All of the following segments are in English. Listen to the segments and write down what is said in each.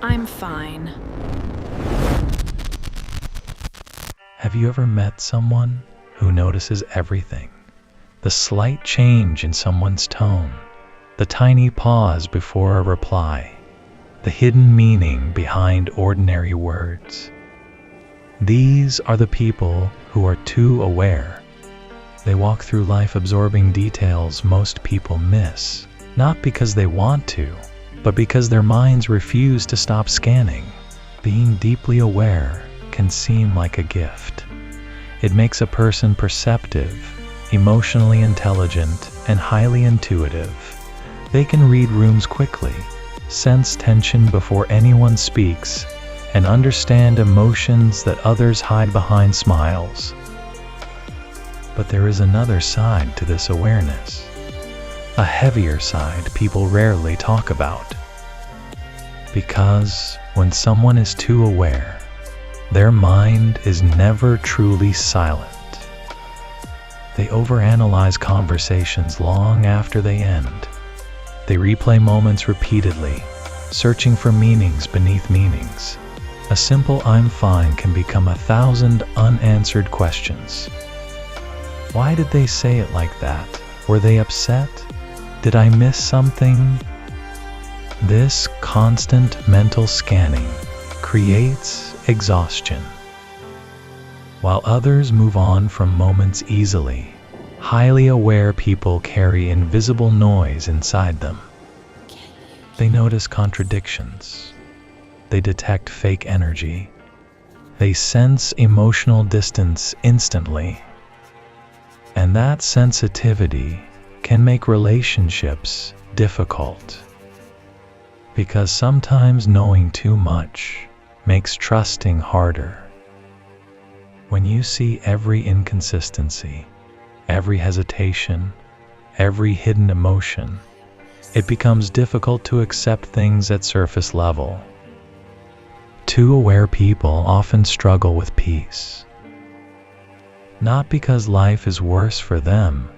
I'm fine. Have you ever met someone who notices everything? The slight change in someone's tone, the tiny pause before a reply, the hidden meaning behind ordinary words. These are the people who are too aware. They walk through life absorbing details most people miss, not because they want to, but because their minds refuse to stop scanning. Being deeply aware can seem like a gift. It makes a person perceptive, emotionally intelligent, and highly intuitive. They can read rooms quickly, sense tension before anyone speaks, and understand emotions that others hide behind smiles. But there is another side to this awareness, a heavier side people rarely talk about. Because when someone is too aware, their mind is never truly silent. They overanalyze conversations long after they end. They replay moments repeatedly, searching for meanings beneath meanings. A simple "I'm fine" can become 1,000 unanswered questions. Why did they say it like that? Were they upset? Did I miss something? This constant mental scanning creates exhaustion. While others move on from moments easily, highly aware people carry invisible noise inside them. They notice contradictions. They detect fake energy. They sense emotional distance instantly. And that sensitivity can make relationships difficult. Because sometimes knowing too much makes trusting harder. When you see every inconsistency, every hesitation, every hidden emotion, it becomes difficult to accept things at surface level. Too aware people often struggle with peace. Not because life is worse for them,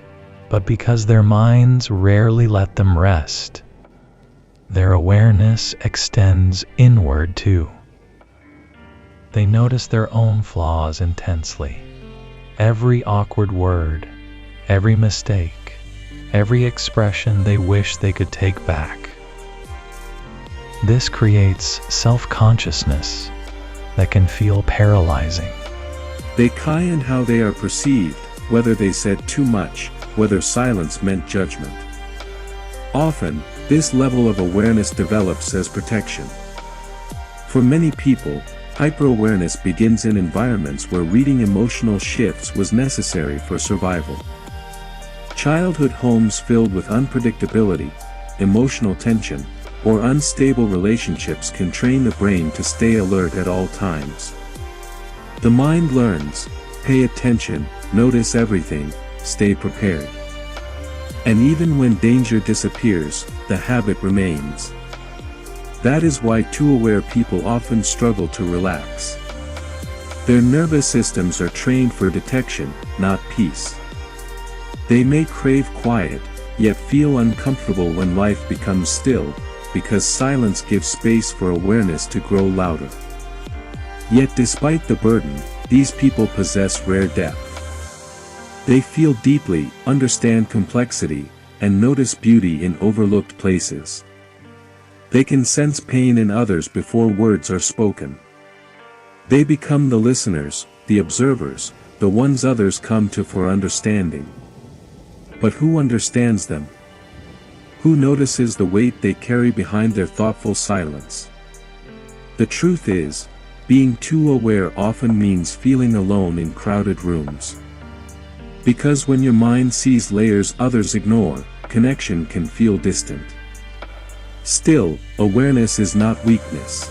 but because their minds rarely let them rest. Their awareness extends inward too. They notice their own flaws intensely. Every awkward word, every mistake, every expression they wish they could take back. This creates self-consciousness that can feel paralyzing. They key in how they are perceived, whether they said too much, whether silence meant judgment. Often, this level of awareness develops as protection. For many people, hyper-awareness begins in environments where reading emotional shifts was necessary for survival. Childhood homes filled with unpredictability, emotional tension, or unstable relationships can train the brain to stay alert at all times. The mind learns, pay attention, notice everything, stay prepared. And even when danger disappears, the habit remains. That is why too aware people often struggle to relax. Their nervous systems are trained for detection, not peace. They may crave quiet, yet feel uncomfortable when life becomes still, because silence gives space for awareness to grow louder. Yet despite the burden, these people possess rare depth. They feel deeply, understand complexity, and notice beauty in overlooked places. They can sense pain in others before words are spoken. They become the listeners, the observers, the ones others come to for understanding. But who understands them? Who notices the weight they carry behind their thoughtful silence? The truth is, being too aware often means feeling alone in crowded rooms. Because when your mind sees layers others ignore, connection can feel distant. Still, awareness is not weakness.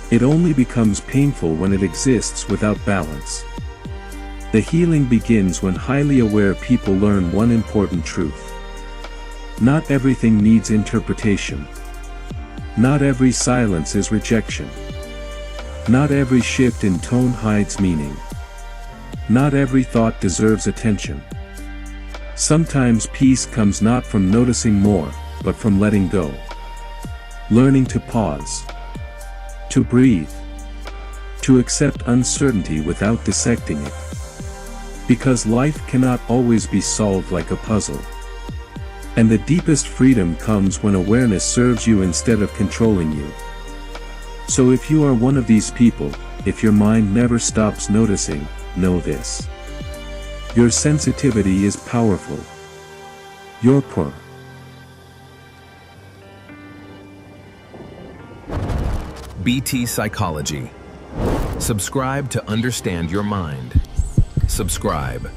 It only becomes painful when it exists without balance. The healing begins when highly aware people learn one important truth. Not everything needs interpretation. Not every silence is rejection. Not every shift in tone hides meaning. Not every thought deserves attention. Sometimes peace comes not from noticing more, but from letting go. Learning to pause. To breathe. To accept uncertainty without dissecting it. Because life cannot always be solved like a puzzle. And the deepest freedom comes when awareness serves you instead of controlling you. So if you are one of these people, if your mind never stops noticing, know this. Your sensitivity is powerful. Your power. BT Psychology. Subscribe to understand your mind. Subscribe.